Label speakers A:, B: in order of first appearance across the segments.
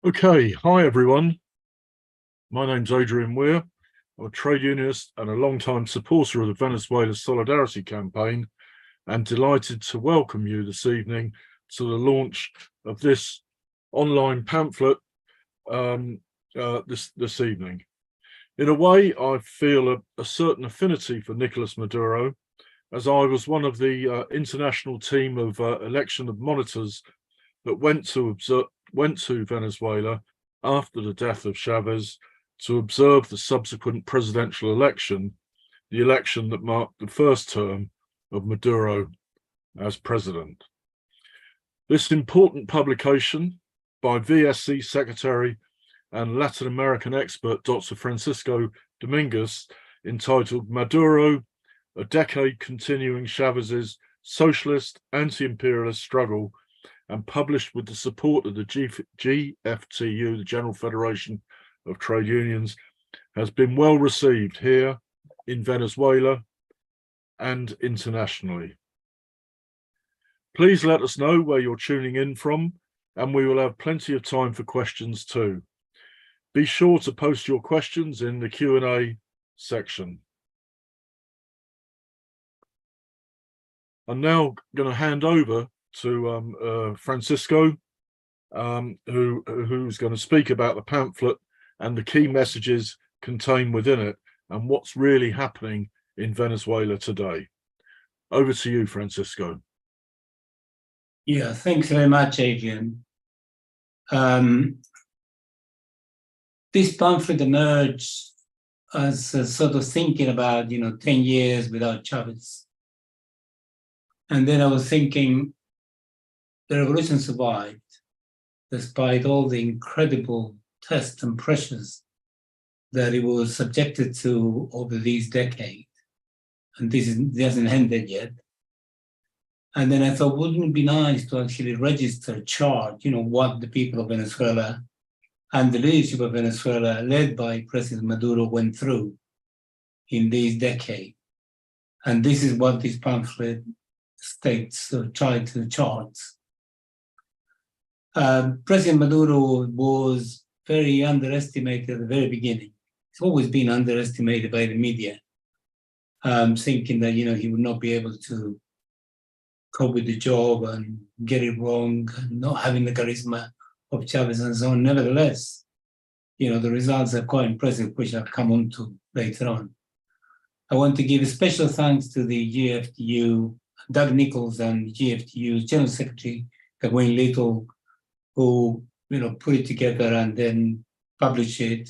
A: Okay, hi everyone. My name's Adrian Weir. I'm a trade unionist and a long-time supporter of the Venezuela Solidarity Campaign, and delighted to welcome you this evening to the launch of this online pamphlet this evening. In a way, I feel a certain affinity for Nicolas Maduro, as I was one of the international team of election monitors that went to Venezuela after the death of Chávez to observe the subsequent presidential election, the election that marked the first term of Maduro as president. This important publication by VSC Secretary and Latin American expert Dr. Francisco Dominguez, entitled Maduro, a decade continuing Chávez's socialist anti-imperialist struggle, and published with the support of the GFTU, the General Federation of Trade Unions, has been well received here in Venezuela and internationally. Please let us know where you're tuning in from, and we will have plenty of time for questions too. Be sure to post your questions in the Q&A section. I'm now going to hand over to Francisco, who's going to speak about the pamphlet and the key messages contained within it and what's really happening in Venezuela today. Over to you, Francisco.
B: Yeah, thanks very much, Adrian. This pamphlet emerged as a sort of thinking about, 10 years without Chavez. And then I was thinking, the revolution survived, despite all the incredible tests and pressures that it was subjected to over these decades. And this hasn't ended yet. And then I thought, wouldn't it be nice to actually register a chart, what the people of Venezuela and the leadership of Venezuela, led by President Maduro, went through in these decades. And this is what this pamphlet states, or tried to chart. President Maduro was very underestimated at the very beginning. He's always been underestimated by the media, thinking that, he would not be able to cope with the job and get it wrong, and not having the charisma of Chavez and so on. Nevertheless, the results are quite impressive, which I'll come on to later on. I want to give a special thanks to the GFTU, Doug Nichols, and GFTU's General Secretary, Gawain Little, who put it together and then published it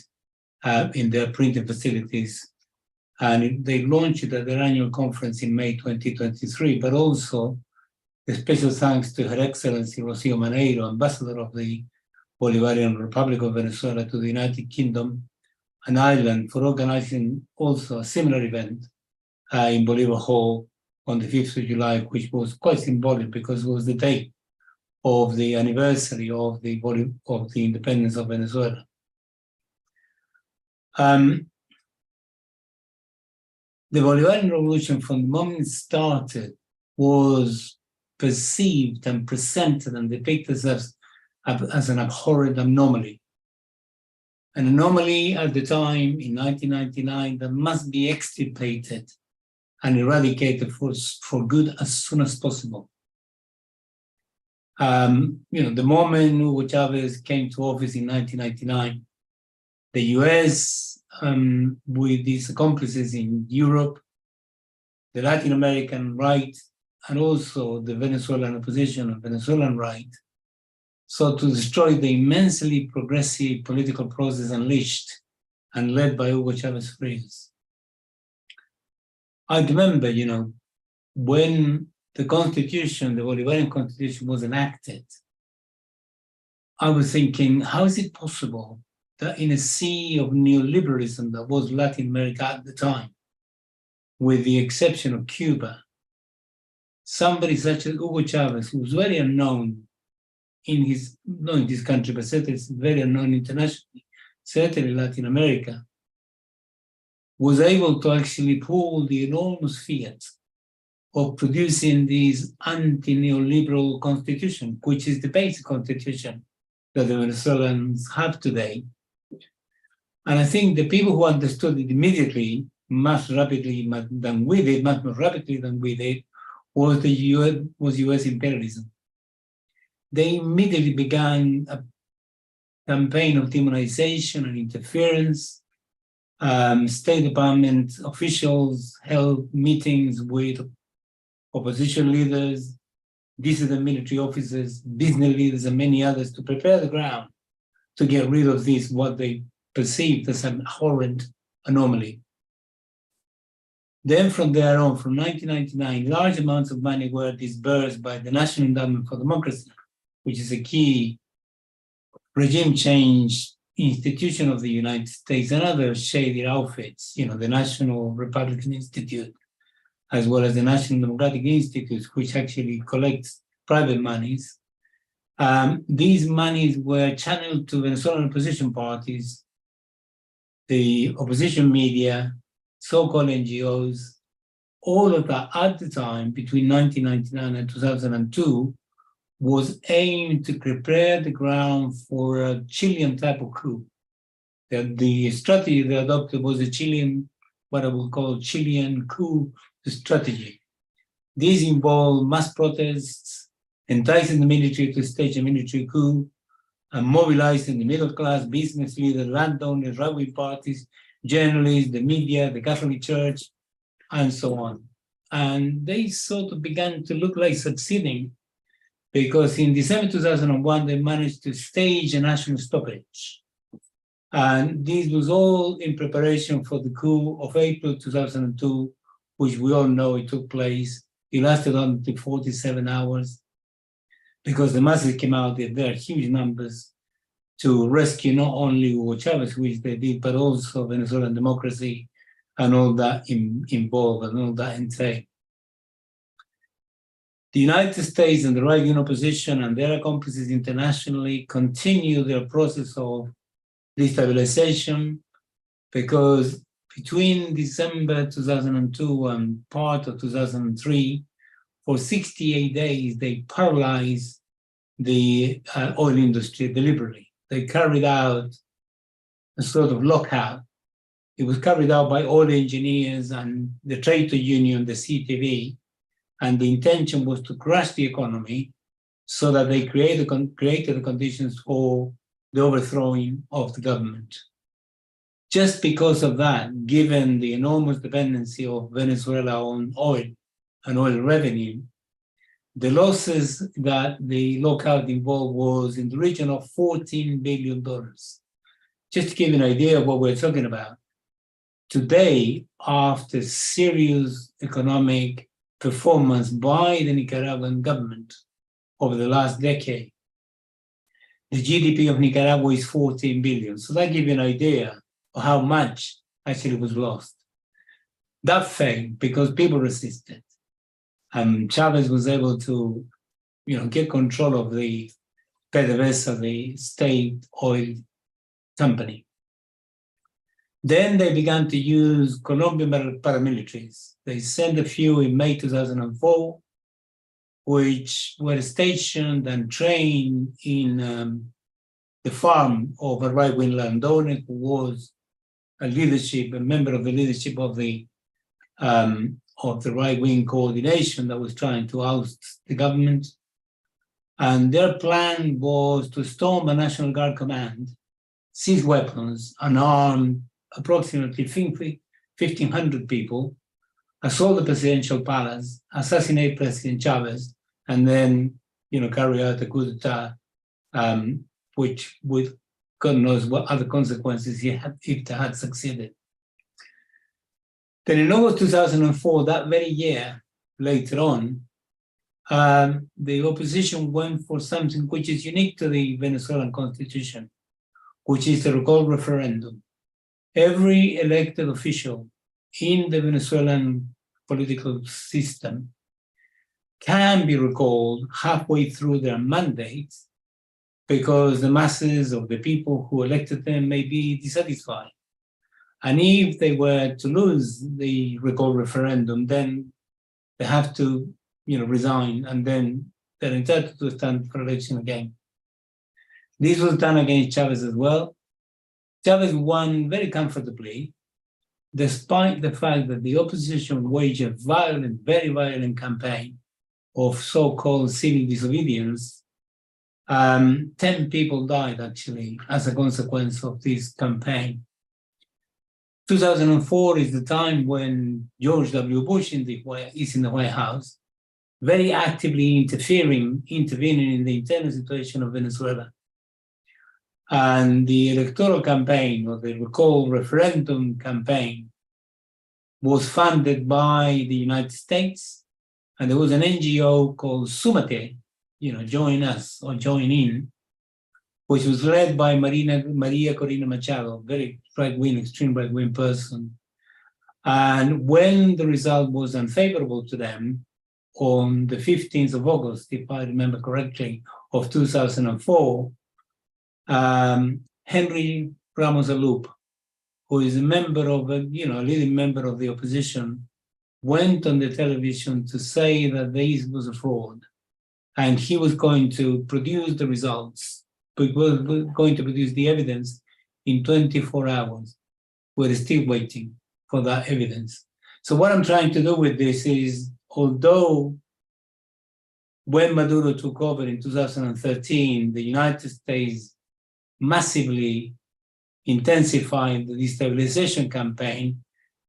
B: in their printing facilities. And they launched it at their annual conference in May 2023, but also a special thanks to Her Excellency Rocío Maneiro, Ambassador of the Bolivarian Republic of Venezuela to the United Kingdom and Ireland, for organizing also a similar event in Bolivar Hall on the 5th of July, which was quite symbolic because it was the date of the anniversary of the independence of Venezuela. The Bolivarian Revolution, from the moment it started, was perceived and presented and depicted as an abhorrent anomaly. An anomaly at the time in 1999 that must be extirpated and eradicated for good as soon as possible. The moment Hugo Chavez came to office in 1999, the US, with its accomplices in Europe, the Latin American right, and also the Venezuelan opposition and Venezuelan right, sought to destroy the immensely progressive political process unleashed and led by Hugo Chavez Frías. I remember, when the Constitution, the Bolivarian Constitution, was enacted, I was thinking, how is it possible that in a sea of neoliberalism that was Latin America at the time, with the exception of Cuba, somebody such as Hugo Chavez, who was very unknown not in this country, but certainly very unknown internationally, certainly Latin America, was able to actually pull the enormous fiat of producing this anti-neoliberal constitution, which is the basic constitution that the Venezuelans have today. And I think the people who understood it immediately, much more rapidly than we did, was US imperialism. They immediately began a campaign of demonization and interference. State Department officials held meetings with opposition leaders, dissident military officers, business leaders, and many others to prepare the ground to get rid of this, what they perceived as an horrend anomaly. Then from there on, from 1999, large amounts of money were disbursed by the National Endowment for Democracy, which is a key regime change institution of the United States, and other shady outfits, the National Republican Institute, as well as the National Democratic Institute, which actually collects private monies. These monies were channeled to Venezuelan opposition parties, the opposition media, so-called NGOs. All of that at the time, between 1999 and 2002, was aimed to prepare the ground for a Chilean type of coup. The strategy they adopted was a Chilean, what I would call Chilean coup strategy. These involved mass protests, enticing the military to stage a military coup, and mobilizing the middle class, business leaders, landowners, right-wing parties, journalists, the media, the Catholic Church, and so on. And they sort of began to look like succeeding, because in December 2001, they managed to stage a national stoppage. And this was all in preparation for the coup of April 2002, which we all know it took place. It lasted only 47 hours, because the masses came out in their huge numbers to rescue not only Hugo Chávez, which they did, but also Venezuelan democracy and all that involved and all that entailed. The United States and the right-wing opposition and their accomplices internationally continue their process of destabilization, because between December 2002 and part of 2003, for 68 days, they paralyzed the oil industry deliberately. They carried out a sort of lockout. It was carried out by oil engineers and the trade union, the CTV, and the intention was to crash the economy so that they created the conditions for the overthrowing of the government. Just because of that, given the enormous dependency of Venezuela on oil and oil revenue, the losses that the lockout involved was in the region of $14 billion. Just to give you an idea of what we're talking about. Today, after serious economic performance by the Nicaraguan government over the last decade, the GDP of Nicaragua is 14 billion. So that gives you an idea of how much actually was lost. That failed because people resisted. Chávez was able to, get control of the PDVSA, the state oil company. Then they began to use Colombian paramilitaries. They sent a few in May 2004, which were stationed and trained in the farm of a right-wing landowner who was a member of the leadership of the right-wing coordination that was trying to oust the government. And their plan was to storm a National Guard command, seize weapons, and arm approximately 1,500 people, assault the presidential palace, assassinate President Chávez, and then, carry out a coup d'etat, which with God knows what other consequences if it had succeeded. Then in August 2004, that very year, later on, the opposition went for something which is unique to the Venezuelan constitution, which is the recall referendum. Every elected official in the Venezuelan political system can be recalled halfway through their mandate because the masses of the people who elected them may be dissatisfied. And if they were to lose the recall referendum, then they have to, resign, and then they're entitled to stand for election again. This was done against Chavez as well. Chavez won very comfortably, despite the fact that the opposition waged a violent, very violent campaign of so-called civil disobedience. 10 people died, actually, as a consequence of this campaign. 2004 is the time when George W. Bush is in the White House, very actively intervening in the internal situation of Venezuela. And the electoral campaign, or the recall referendum campaign, was funded by the United States. And there was an NGO called Sumate, join us or join in, which was led by Maria Corina Machado, very right-wing, extreme right-wing person. And when the result was unfavorable to them, on the 15th of August, if I remember correctly, of 2004, Henry Ramos Alup, who is a member of, a leading member of the opposition, went on the television to say that this was a fraud, and he was going to produce the results, but was going to produce the evidence in 24 hours. We're still waiting for that evidence. So what I'm trying to do with this is, although when Maduro took over in 2013, the United States massively intensified the destabilization campaign,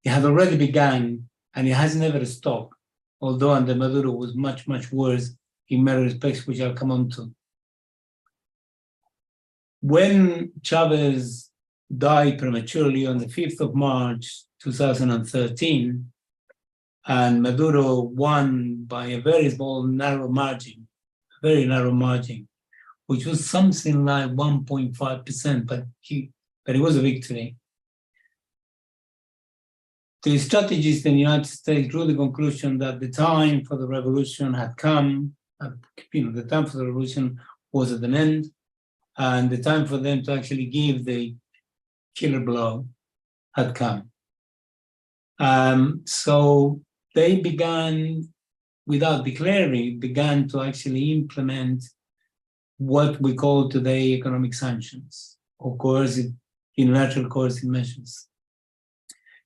B: it had already begun and it has never stopped, although under Maduro was much, much worse in many respects, which I'll come on to. When Chavez died prematurely on the 5th of March, 2013, and Maduro won by a very small, narrow margin, very narrow margin, which was something like 1.5%, but it was a victory. The strategists in the United States drew the conclusion that the time for the revolution had come. The time for the revolution was at an end, and the time for them to actually give the killer blow had come. So they began, without declaring, to actually implement what we call today economic sanctions, or coercive, unilateral coercive measures.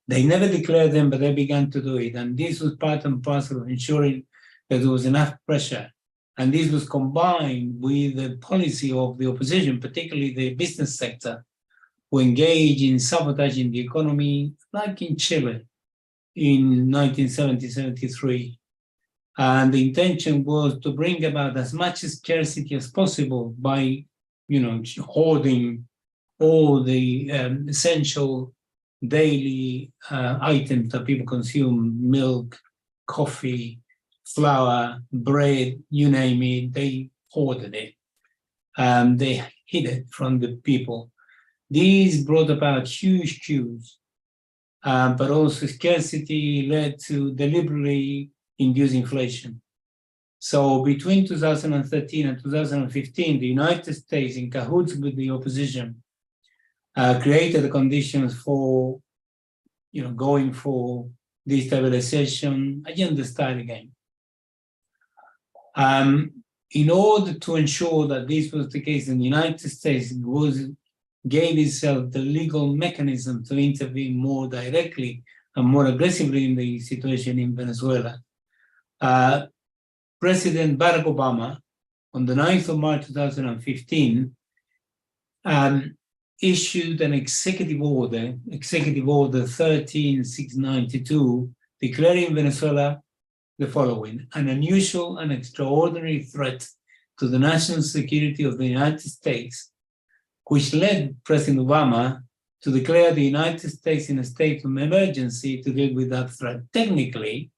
B: They never declared them, but they began to do it. And this was part and parcel of ensuring that there was enough pressure. And this was combined with the policy of the opposition, particularly the business sector, who engaged in sabotaging the economy, like in Chile in 1970-73. And the intention was to bring about as much scarcity as possible by, hoarding all the essential daily items that people consume: milk, coffee, flour, bread, you name it. They hoarded it. They hid it from the people. These brought about huge queues, but also scarcity led to deliberately induced inflation. So between 2013 and 2015, the United States, in cahoots with the opposition, created the conditions for, going for destabilization, agenda style again. In order to ensure that this was the case, the United States gave itself the legal mechanism to intervene more directly and more aggressively in the situation in Venezuela. President Barack Obama, on the 9th of March 2015, issued an executive order 13692, declaring Venezuela the following: an unusual and extraordinary threat to the national security of the United States, which led President Obama to declare the United States in a state of emergency to deal with that threat. Technically,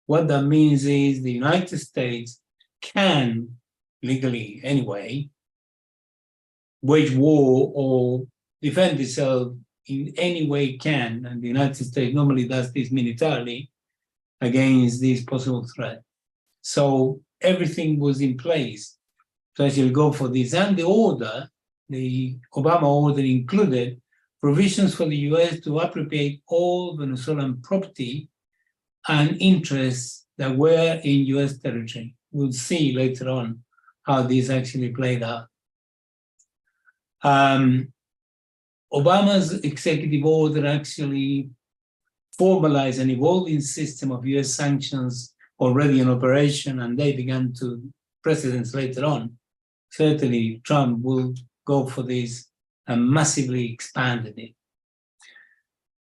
B: what that means is the United States can, legally anyway, wage war or defend itself in any way it can, and the United States normally does this militarily, against this possible threat. So everything was in place to actually go for this. And the order, the Obama order, included provisions for the US to appropriate all Venezuelan property and interests that were in US territory. We'll see later on how this actually played out. Obama's executive order actually formalized an evolving system of US sanctions already in operation, and they began to, presidents later on, certainly Trump will go for this and massively expanded it.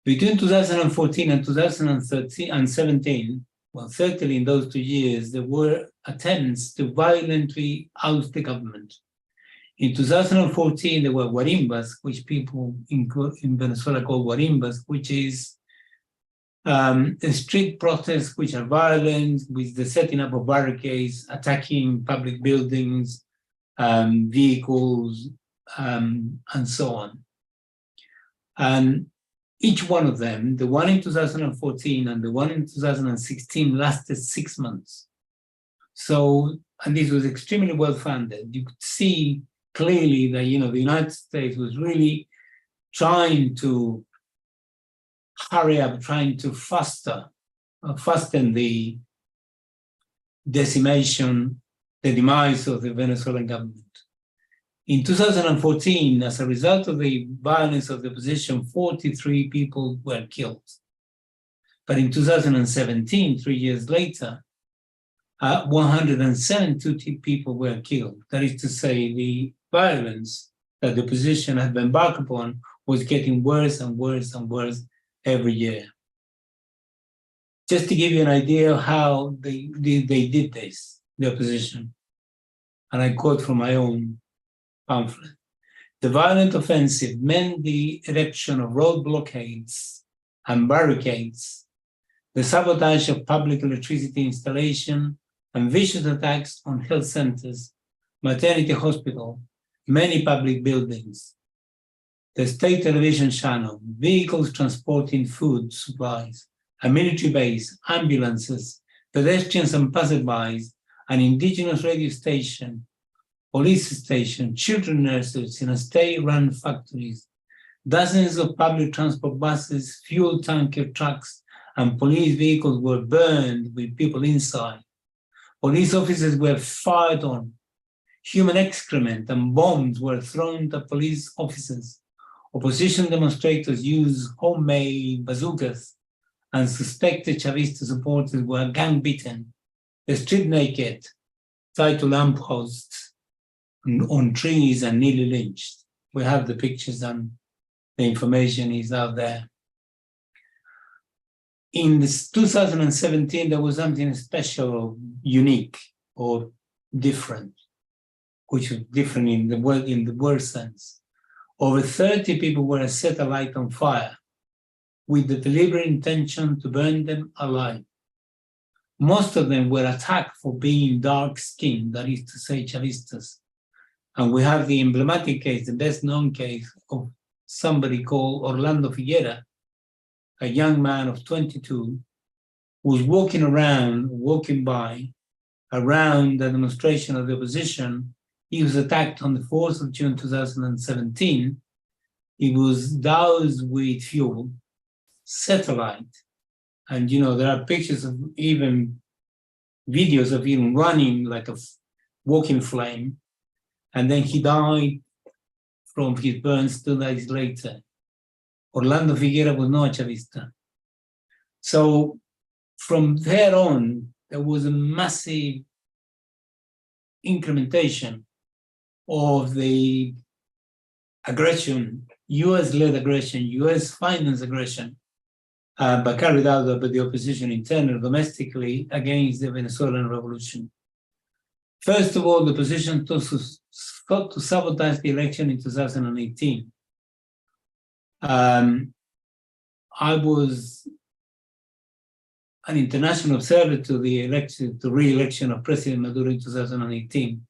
B: Between 2014 and 2013 and 17, well, certainly in those 2 years, there were attempts to violently oust the government. In 2014, there were guarimbas, which people in Venezuela call guarimbas, which is street protests which are violent, with the setting up of barricades, attacking public buildings, vehicles, and so on. And each one of them, the one in 2014 and the one in 2016, lasted 6 months. So, and this was extremely well funded. You could see clearly that, you know, the United States was really trying to hurry up, trying to fasten the decimation, the demise of the Venezuelan government. In 2014, as a result of the violence of the opposition, 43 people were killed. But in 2017, 3 years later, 170 people were killed. That is to say, the violence that the opposition had embarked upon was getting worse and worse and worse every year. Just to give you an idea of how they did this, the opposition, and I quote from my own pamphlet. The violent offensive meant the erection of road blockades and barricades, the sabotage of public electricity installation, and vicious attacks on health centers, maternity hospital, many public buildings, the state television channel, vehicles transporting food supplies, a military base, ambulances, pedestrians and passerbys, an indigenous radio station, police station, children nurses in state-run factories, dozens of public transport buses, fuel tanker trucks, and police vehicles were burned with people inside. Police officers were fired on. Human excrement and bombs were thrown at police officers. Opposition demonstrators used homemade bazookas, and suspected Chavista supporters were gang-beaten, stripped naked, tied to lampposts, on trees, and nearly lynched. We have the pictures and the information is out there. In 2017, there was something special, unique, or different, which was different in the worst sense. Over 30 people were set alight on fire with the deliberate intention to burn them alive. Most of them were attacked for being dark-skinned, that is to say, Chavistas. And we have the emblematic case, the best-known case of somebody called Orlando Figuera, a young man of 22, who was walking by around the demonstration of the opposition. He was attacked on the 4th of June 2017. He was doused with fuel, set alight, and there are pictures of even videos of him running like a walking flame, and then he died from his burns 2 days later. Orlando Figuera was not a Chavista. So from there on, there was a massive incrementation of the aggression, US-led aggression, US-financed aggression, but carried out by the opposition internally, domestically, against the Venezuelan revolution. First of all, the opposition sought to sabotage the election in 2018. I was an international observer to the re-election of President Maduro in 2018.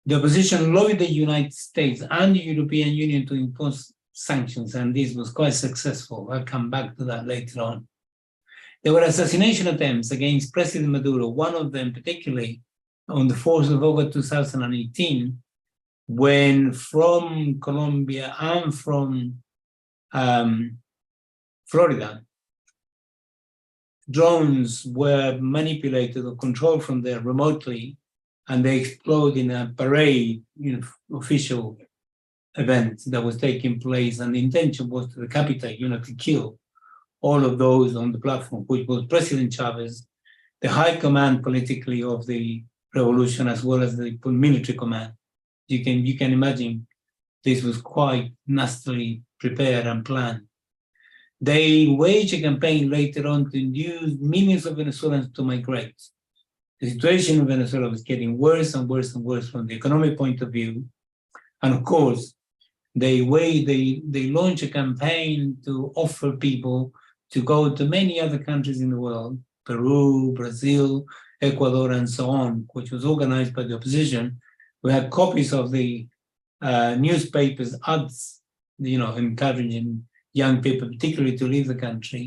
B: The opposition lobbied the United States and the European Union to impose sanctions, and this was quite successful. I'll come back to that later on. There were assassination attempts against President Maduro, one of them particularly on the 4th of August 2018, when from Colombia and from Florida, drones were manipulated or controlled from there remotely, and they explode in a parade, official event that was taking place, and the intention was to decapitate, to kill all of those on the platform, which was President Chávez, the high command politically of the revolution, as well as the military command. You can imagine this was quite nastily prepared and planned. They waged a campaign later on to induce millions of Venezuelans to migrate. The situation in Venezuela was getting worse and worse and worse from the economic point of view. And of course, they launched a campaign to offer people to go to many other countries in the world, Peru, Brazil, Ecuador, and so on, which was organized by the opposition. We had copies of the newspapers' ads, encouraging young people, particularly to leave the country,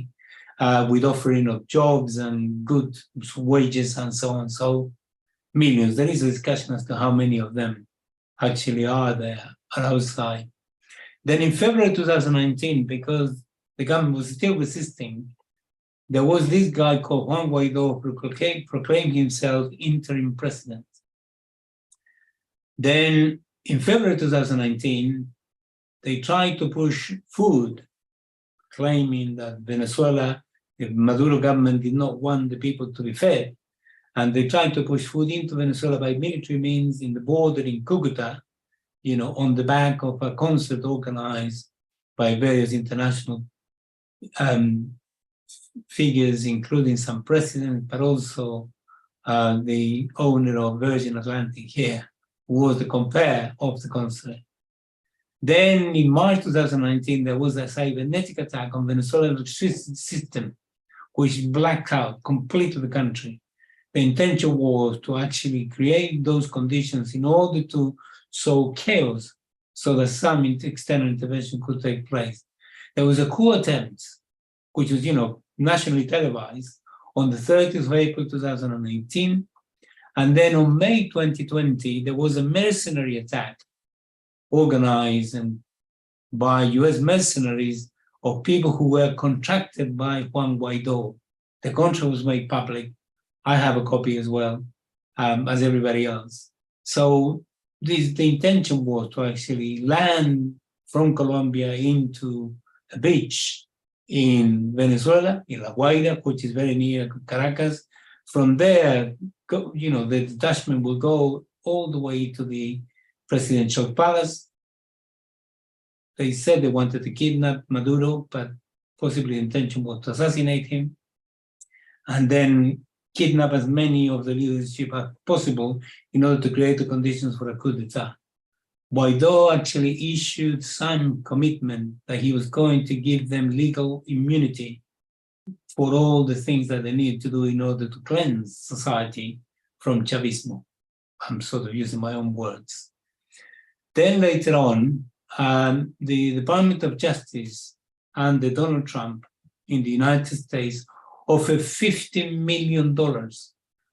B: with offering of jobs and good wages and so on. So millions. There is a discussion as to how many of them actually are there, are outside. Then in February 2019, because the government was still resisting, there was this guy called Juan Guaidó who proclaimed himself interim president. Then in February 2019, they tried to push food, claiming that Venezuela, the Maduro government did not want the people to be fed. And they tried to push food into Venezuela by military means in the border in Cucuta, on the back of a concert organized by various international figures, including some presidents, but also the owner of Virgin Atlantic here, who was the compere of the concert. Then in March 2019, there was a cybernetic attack on Venezuela's electricity system, which blacked out completely the country. The intention was to actually create those conditions in order to sow chaos so that some external intervention could take place. There was a coup attempt, which was, nationally televised on the 30th of April 2018. And then on May 2020, there was a mercenary attack organized by US mercenaries of people who were contracted by Juan Guaidó. The contract was made public. I have a copy as well, as everybody else. So the intention was to actually land from Colombia into a beach in Venezuela, in La Guaira, which is very near Caracas. From there, the detachment will go all the way to the presidential palace. They said they wanted to kidnap Maduro, but possibly the intention was to assassinate him, and then kidnap as many of the leadership as possible in order to create the conditions for a coup d'etat. Guaidó actually issued some commitment that he was going to give them legal immunity for all the things that they need to do in order to cleanse society from Chavismo. I'm sort of using my own words. Then later on, the Department of Justice and the Donald Trump in the United States offered $50 million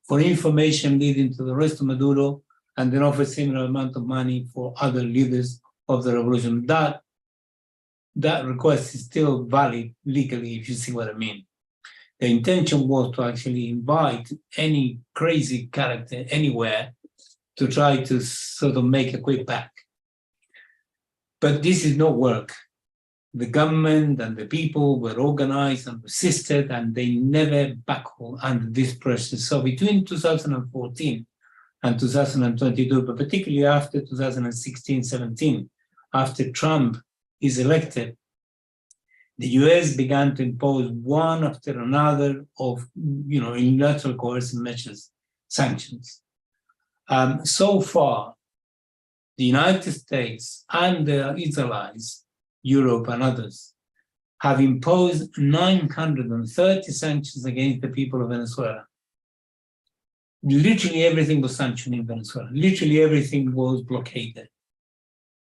B: for information leading to the arrest of Maduro, and then offered similar amount of money for other leaders of the revolution. That request is still valid legally, if you see what I mean. The intention was to actually invite any crazy character anywhere to try to sort of make a quick buck. But this is not work. The government and the people were organized and resisted, and they never buckled under this pressure. So between 2014 and 2022, but particularly after 2016-17, after Trump is elected, the US began to impose one after another of unilateral coercive measures, sanctions. So far, the United States and its allies, Europe and others, have imposed 930 sanctions against the people of Venezuela. Literally everything was sanctioned in Venezuela. Literally everything was blockaded.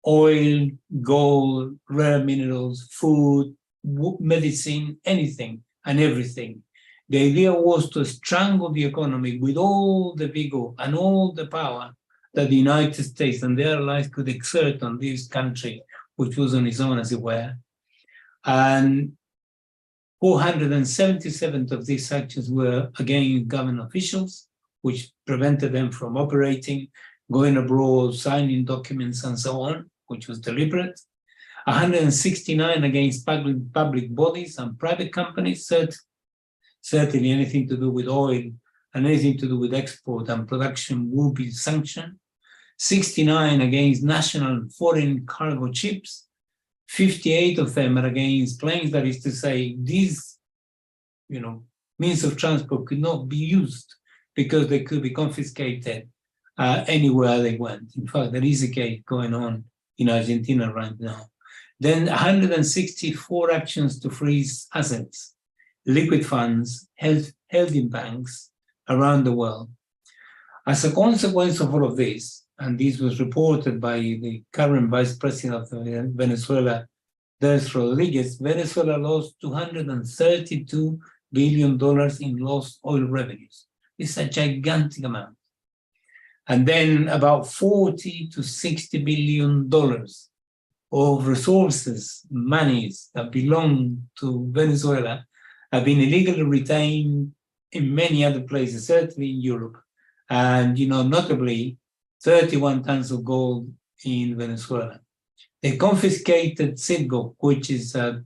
B: Oil, gold, rare minerals, food, medicine, anything and everything. The idea was to strangle the economy with all the vigor and all the power that the United States and their allies could exert on this country, which was on its own, as it were. And 477 of these sanctions were against government officials, which prevented them from operating, going abroad, signing documents, and so on, which was deliberate. 169 against public bodies and private companies, certainly anything to do with oil and anything to do with export and production will be sanctioned. 69 against national foreign cargo ships. 58 of them are against planes, that is to say, these means of transport could not be used because they could be confiscated anywhere they went. In fact, there is a case going on in Argentina right now. Then 164 actions to freeze assets, liquid funds held in banks around the world. As a consequence of all of this, and this was reported by the current vice president of Venezuela, Delcy Rodriguez, Venezuela lost $232 billion in lost oil revenues. It's a gigantic amount. And then about $40 to $60 billion of resources, monies that belong to Venezuela have been illegally retained in many other places, certainly in Europe. And, notably 31 tons of gold in Venezuela. They confiscated Citgo, which is a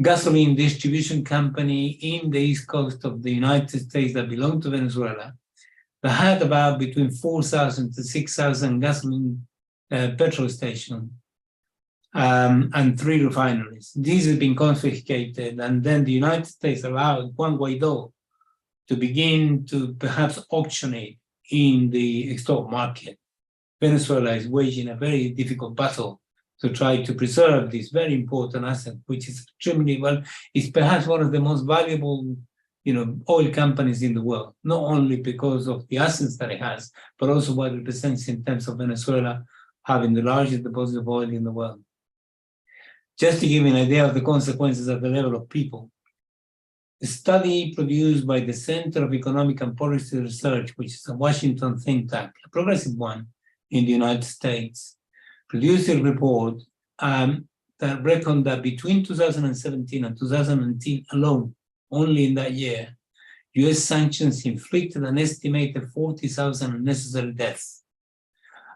B: gasoline distribution company in the east coast of the United States that belonged to Venezuela, that had about between 4,000 to 6,000 gasoline petrol stations and 3 refineries. These have been confiscated, and then the United States allowed Juan Guaido to begin to perhaps auction it in the stock market. Venezuela is waging a very difficult battle to try to preserve this very important asset, which is extremely it's perhaps one of the most valuable, oil companies in the world, not only because of the assets that it has, but also what it represents in terms of Venezuela having the largest deposit of oil in the world. Just to give you an idea of the consequences at the level of people, a study produced by the Center of Economic and Policy Research, which is a Washington think tank, a progressive one in the United States, produced a report that reckoned that between 2017 and 2018 alone, only in that year, US sanctions inflicted an estimated 40,000 unnecessary deaths.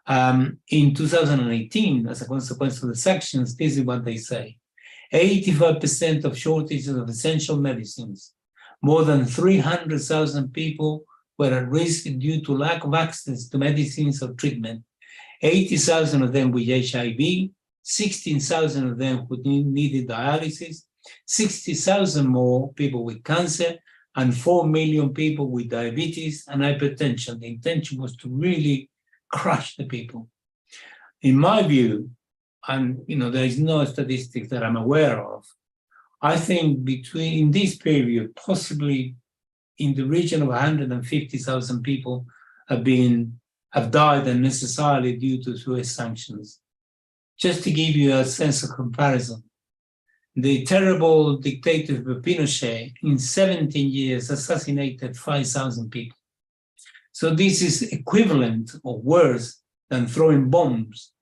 B: In 2018, as a consequence of the sanctions, this is what they say. 85% of shortages of essential medicines. More than 300,000 people were at risk due to lack of access to medicines or treatment. 80,000 of them with HIV, 16,000 of them who needed dialysis, 60,000 more people with cancer, and 4 million people with diabetes and hypertension. The intention was to really crush the people. In my view, and there is no statistics that I'm aware of, I think in this period, possibly in the region of 150,000 people have died unnecessarily due to US sanctions. Just to give you a sense of comparison, the terrible dictator of Pinochet in 17 years assassinated 5,000 people. So this is equivalent or worse than throwing bombs,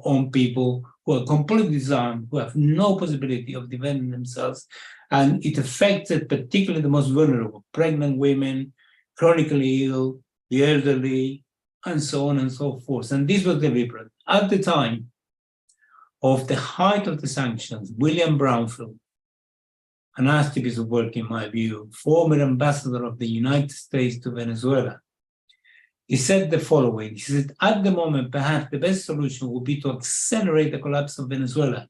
B: on people who are completely disarmed, who have no possibility of defending themselves. And it affected particularly the most vulnerable, pregnant women, chronically ill, the elderly, and so on and so forth. And this was deliberate. At the time of the height of the sanctions, William Brownfield, a nasty piece of work in my view, former ambassador of the United States to Venezuela, he said the following. He said, at the moment, perhaps the best solution would be to accelerate the collapse of Venezuela,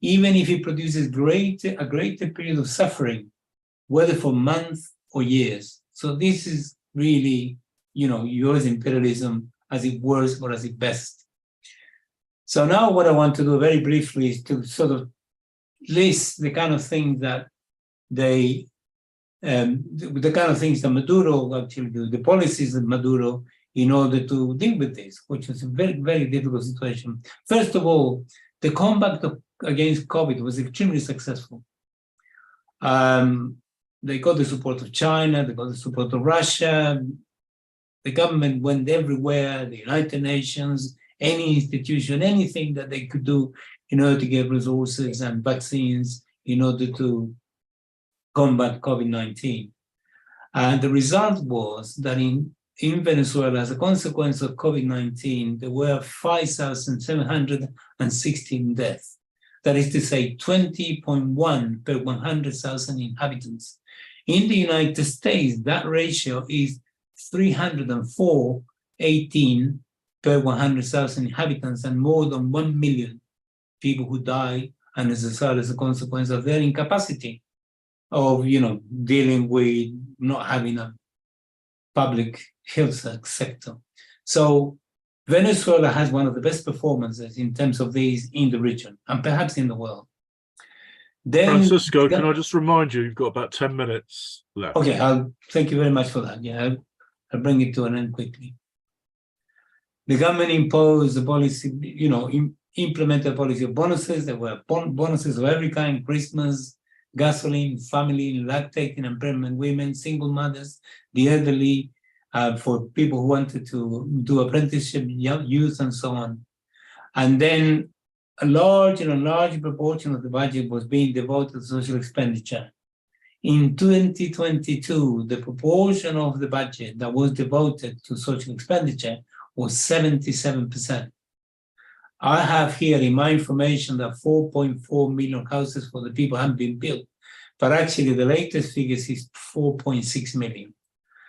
B: even if it produces a greater period of suffering, whether for months or years. So this is really, US imperialism as it worst or as it best. So now what I want to do very briefly is to sort of list the kind of things that the kind of things that Maduro actually do, the policies of Maduro in order to deal with this, which is a very, very difficult situation. First of all, the combat against COVID was extremely successful. They got the support of China, they got the support of Russia. The government went everywhere, the United Nations, any institution, anything that they could do in order to get resources and vaccines in order to combat COVID-19. And the result was that in Venezuela, as a consequence of COVID-19, there were 5,716 deaths. That is to say, 20.1 per 100,000 inhabitants. In the United States, that ratio is 304.18 per 100,000 inhabitants, and more than 1 million people who die and as a consequence of their incapacity of, dealing with not having a public health sector. So Venezuela has one of the best performances in terms of these in the region and perhaps in the world. Then,
A: Francisco, can I just remind you, you've got about 10 minutes left.
B: Okay, thank you very much for that. Yeah, I'll bring it to an end quickly. The government imposed a policy, implemented a policy of bonuses. There were bonuses of every kind: Christmas, gasoline, family, lactating and pregnant women, single mothers, the elderly, for people who wanted to do apprenticeship, youth, and so on. And then a large proportion of the budget was being devoted to social expenditure. In 2022, the proportion of the budget that was devoted to social expenditure was 77%. I have here in my information that 4.4 million houses for the people haven't been built, but actually the latest figures is 4.6 million.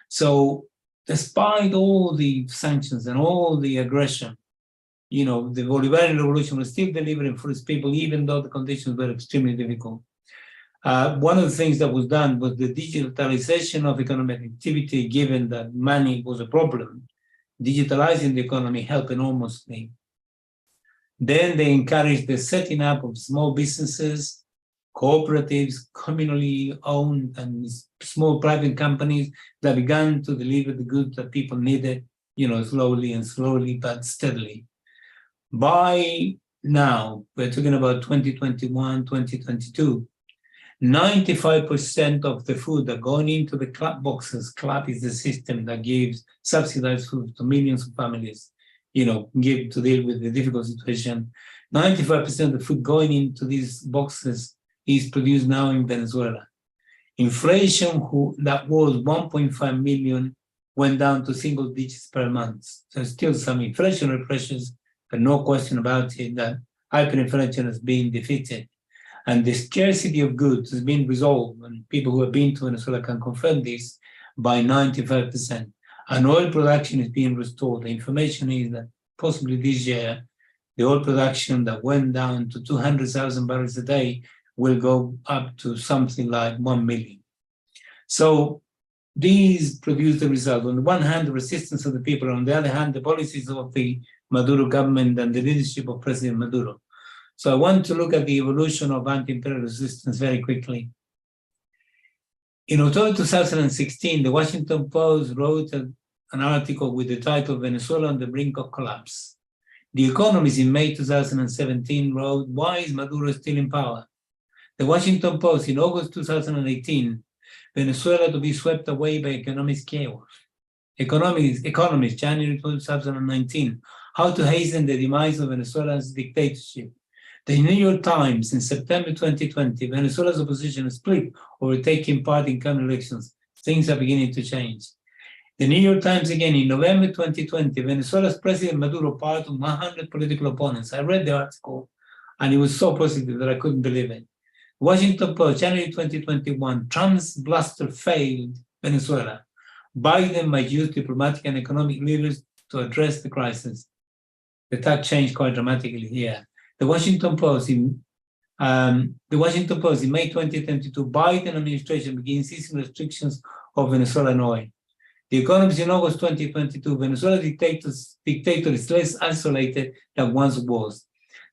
B: So despite all the sanctions and all the aggression, the Bolivarian Revolution was still delivering for its people, even though the conditions were extremely difficult. One of the things that was done was the digitalization of economic activity, given that money was a problem. Digitalizing the economy helped enormously. Then they encouraged the setting up of small businesses, cooperatives, communally owned and small private companies that began to deliver the goods that people needed, slowly but steadily. By now, we're talking about 2021, 2022, 95% of the food that going into the club boxes, club is the system that gives subsidized food to millions of families, give to deal with the difficult situation. 95% of the food going into these boxes is produced now in Venezuela. Inflation that was 1.5 million went down to single digits per month. So still some inflationary pressures, but no question about it that hyperinflation has been defeated. And the scarcity of goods has been resolved, and people who have been to Venezuela can confirm this, by 95%. And oil production is being restored. The information is that possibly this year, the oil production that went down to 200,000 barrels a day will go up to something like 1 million. So these produce the result. On the one hand, the resistance of the people. On the other hand, the policies of the Maduro government and the leadership of President Maduro. So I want to look at the evolution of anti-imperial resistance very quickly. In October 2016, the Washington Post wrote an article with the title "Venezuela on the Brink of Collapse." The Economist in May 2017 wrote, "Why is Maduro still in power?" The Washington Post in August 2018, "Venezuela to be swept away by economic chaos." Economist, January 2019, "How to hasten the demise of Venezuela's dictatorship." The New York Times in September 2020, "Venezuela's opposition is split over taking part in coming elections. Things are beginning to change." The New York Times again in November 2020, "Venezuela's President Maduro pardoned 100 political opponents." I read the article and it was so positive that I couldn't believe it. Washington Post, January 2021, "Trump's bluster failed Venezuela. Biden might use diplomatic and economic levers to address the crisis." The tack changed quite dramatically here. The Washington Post in May 2022, "Biden administration begins easing restrictions of Venezuelan oil." The Economist in August 2022, "Venezuela's dictator is less isolated than once was."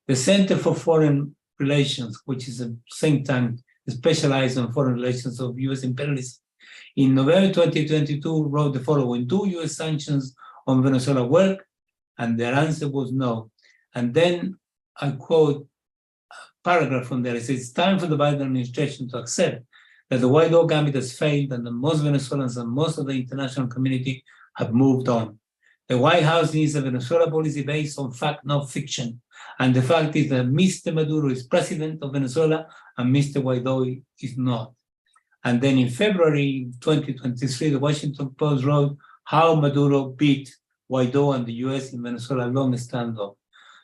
B: The Center for Foreign Relations, which is a think tank specialized on foreign relations of U.S. imperialism, in November 2022 wrote the following: "Do U.S. sanctions on Venezuela work?" And their answer was no. And then I quote a paragraph from there. It says, "It's time for the Biden administration to accept that the Guaidó gambit has failed and that most Venezuelans and most of the international community have moved on. The White House needs a Venezuela policy based on fact, not fiction. And the fact is that Mr. Maduro is president of Venezuela and Mr. Guaidó is not." And then in February 2023, the Washington Post wrote how Maduro beat Guaido and the US in Venezuela long standoff.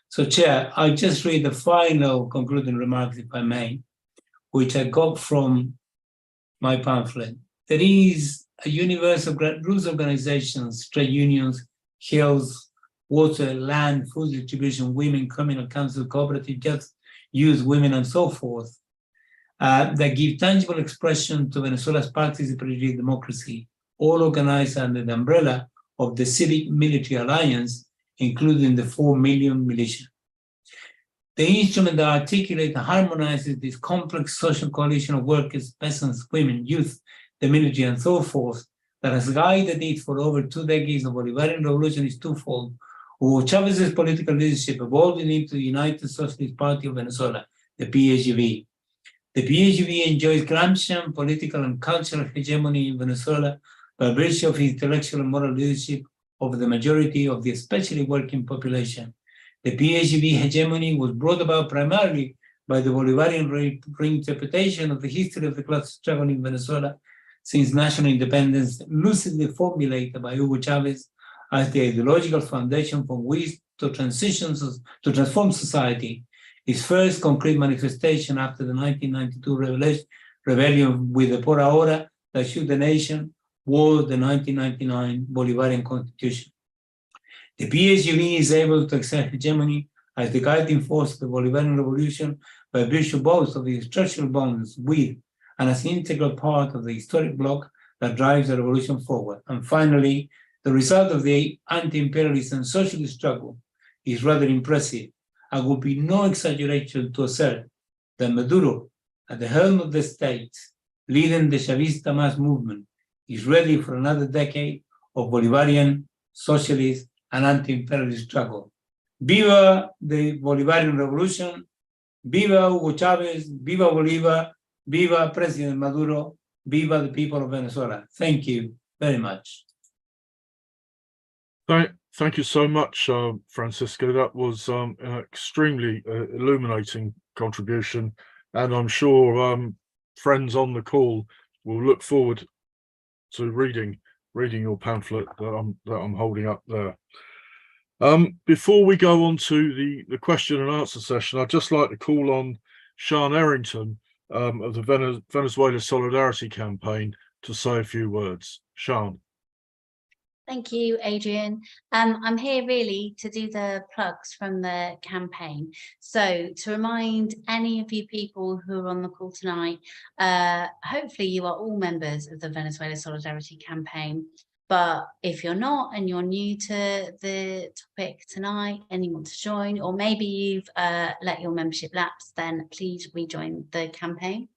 B: So, Chair, I'll just read the final concluding remarks, if I may, which I got from my pamphlet. There is a universe of grassroots organizations, trade unions, health, water, land, food distribution, women, communal council, cooperative, just use women, and so forth, that give tangible expression to Venezuela's participatory democracy, all organized under the umbrella of the Civic Military Alliance, including the 4 million militia. The instrument that articulates and harmonizes this complex social coalition of workers, peasants, women, youth, the military, and so forth, that has guided it for over 2 decades of Bolivarian revolution is twofold. Hugo Chávez's political leadership evolving into the United Socialist Party of Venezuela, the PHV. The PHV enjoys Gramscian political and cultural hegemony in Venezuela by virtue of its intellectual and moral leadership over the majority of the especially working population. The PHV hegemony was brought about primarily by the Bolivarian reinterpretation of the history of the class struggle in Venezuela since national independence, lucidly formulated by Hugo Chávez as the ideological foundation from which to transform society. Its first concrete manifestation after the 1992 rebellion with the Por Ahora that shook the nation was the 1999 Bolivarian Constitution. The PHV is able to exert hegemony as the guiding force of the Bolivarian Revolution by virtue both of its structural bonds with and as an integral part of the historic bloc that drives the revolution forward. And finally, the result of the anti-imperialist and socialist struggle is rather impressive, and would be no exaggeration to assert that Maduro, at the helm of the state, leading the Chavista mass movement, is ready for another decade of Bolivarian, socialist, and anti-imperialist struggle. Viva the Bolivarian Revolution, viva Hugo Chávez, viva Bolívar, viva President Maduro, viva the people of Venezuela. Thank you very much.
A: Thank you so much, Francisco. That was an extremely illuminating contribution, and I'm sure friends on the call will look forward to reading your pamphlet that I'm holding up there. Before we go on to the question and answer session, I'd just like to call on Sian Errington of the Venezuela Solidarity Campaign to say a few words. Sian.
C: Thank you, Adrian. I'm here really to do the plugs from the campaign. So to remind any of you people who are on the call tonight, hopefully you are all members of the Venezuela Solidarity Campaign. But if you're not and you're new to the topic tonight and you want to join, or maybe you've let your membership lapse, then please rejoin the campaign.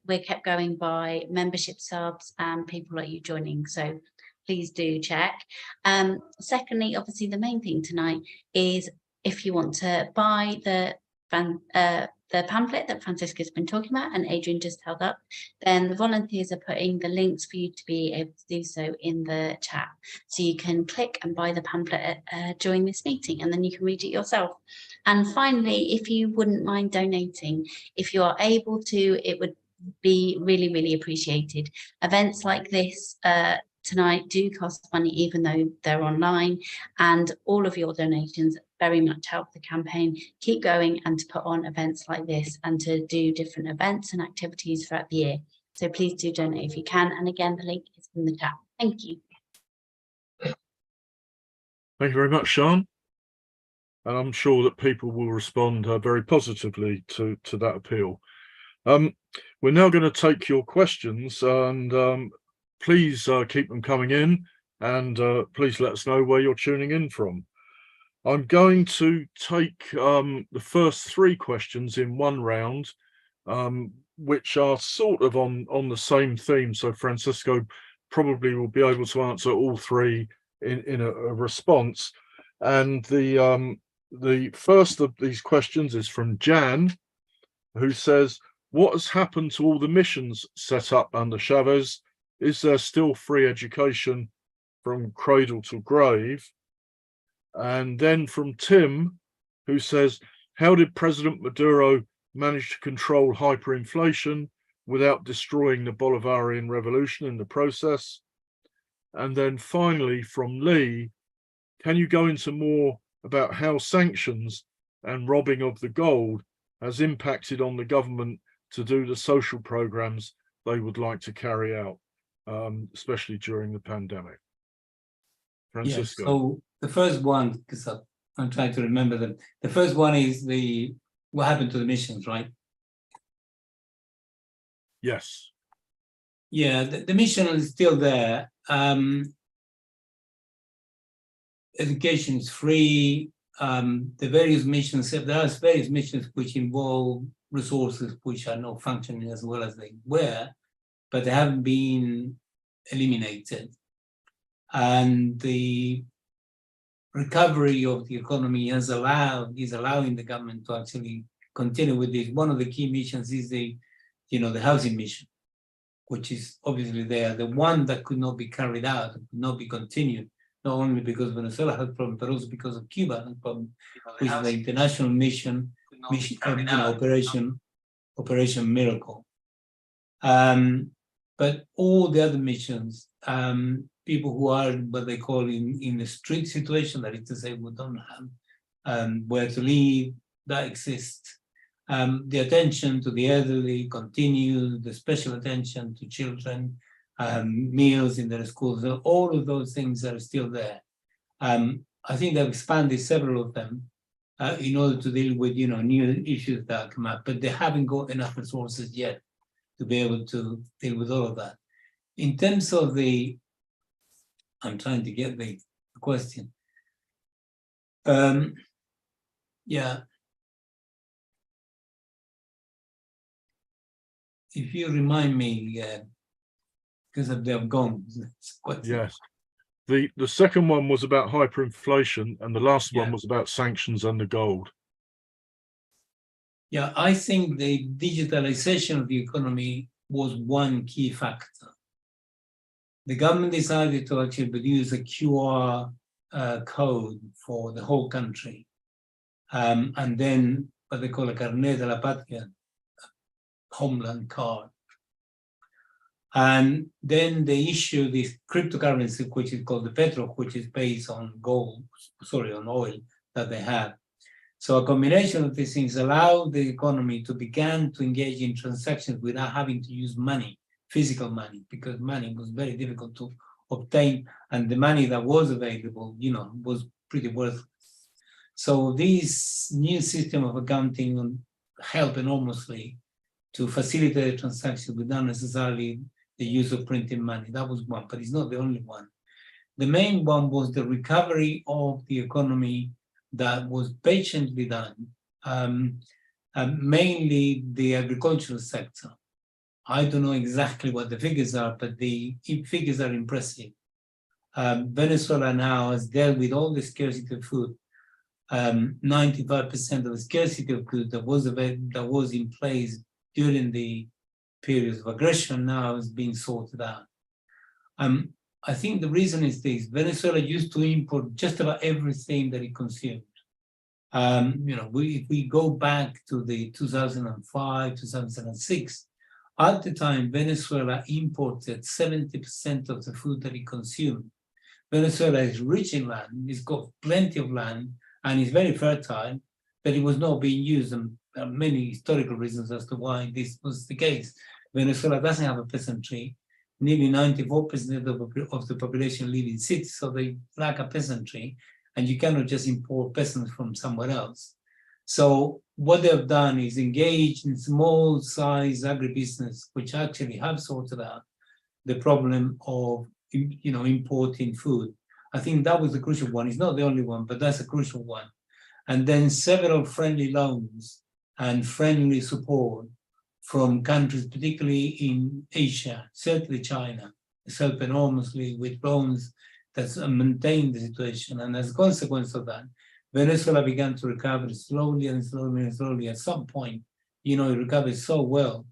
C: We're kept going by membership subs and people like you joining. So please do check. Secondly, obviously, the main thing tonight is if you want to buy the pamphlet that Francisco's been talking about and Adrian just held up, then the volunteers are putting the links for you to be able to do so in the chat. So you can click and buy the pamphlet during this meeting, and then you can read it yourself. And finally, if you wouldn't mind donating, if you are able to, it would be really, really appreciated. Events like this tonight do cost money, even though they're online, and all of your donations very much help the campaign keep going and to put on events like this and to do different events and activities throughout the year. So please do donate if you can. And again, the link is in the chat. Thank you.
A: Thank you very much, Sian. And I'm sure that people will respond very positively to that appeal. We're now going to take your questions, and please keep them coming in, and please let us know where you're tuning in from. I'm going to take the first 3 questions in one round, which are sort of on the same theme. So Francisco probably will be able to answer all 3 in a response. And the first of these questions is from Jan, who says, "What has happened to all the missions set up under Chavez? Is there still free education from cradle to grave?" And then from Tim, who says, "How did President Maduro manage to control hyperinflation without destroying the Bolivarian revolution in the process? And then finally, from Lee, can you go into more about how sanctions and robbing of the gold has impacted on the government to do the social programs they would like to carry out, especially during the pandemic? Francisco.
B: Yes, so the first one, because I'm trying to remember them. The first one is what happened to the missions, right?
A: Yes.
B: Yeah, the mission is still there. Education is free. The various missions, there are various missions which involve resources which are not functioning as well as they were, but they haven't been eliminated. And the recovery of the economy is allowing the government to actually continue with this. One of the key missions is the housing mission, which is obviously there. The one that could not be carried out, could not be continued, not only because Venezuela had problems, but also because of Cuba had problems, which is the international mission Operation Miracle. But all the other missions, people who are what they call in the street situation, that is to say, who don't have where to live, that exists. The attention to the elderly continues, the special attention to children, meals in their schools, all of those things are still there. I think they've expanded several of them in order to deal with new issues that come up, but they haven't got enough resources yet to be able to deal with all of that. In terms of I'm trying to get the question. Yeah. If you remind me, because they've gone.
A: Yes. The second one was about hyperinflation, and the last one was about sanctions and the gold.
B: Yeah, I think the digitalization of the economy was one key factor. The government decided to actually produce a QR code for the whole country, and then what they call a carnet de la patria, homeland card. And then they issue this cryptocurrency, which is called the petro, which is based on on oil that they have. So a combination of these things allowed the economy to begin to engage in transactions without having to use money, physical money, because money was very difficult to obtain, and the money that was available, was pretty worthless. So this new system of accounting helped enormously to facilitate the transaction without necessarily the use of printing money. That was one, but it's not the only one. The main one was the recovery of the economy that was patiently done, mainly the agricultural sector. I don't know exactly what the figures are, but the figures are impressive. Venezuela now has dealt with all the scarcity of food. 95% of the scarcity of food that was in place during the periods of aggression now is being sorted out. I think the reason is this: Venezuela used to import just about everything that it consumed. If we go back to the 2005, 2006, at the time, Venezuela imported 70% of the food that it consumed. Venezuela is rich in land, it's got plenty of land, and it's very fertile, but it was not being used, and there are many historical reasons as to why this was the case. Venezuela doesn't have a peasantry. Nearly 94% of the population live in cities, so they lack a peasantry, and you cannot just import peasants from somewhere else. So what they've done is engage in small-size agribusiness, which actually have sorted out the problem of importing food. I think that was the crucial one. It's not the only one, but that's a crucial one. And then several friendly loans and friendly support from countries, particularly in Asia, certainly China, has helped enormously with loans that maintain the situation. And as a consequence of that, Venezuela began to recover slowly and slowly and slowly. At some point, it recovered so well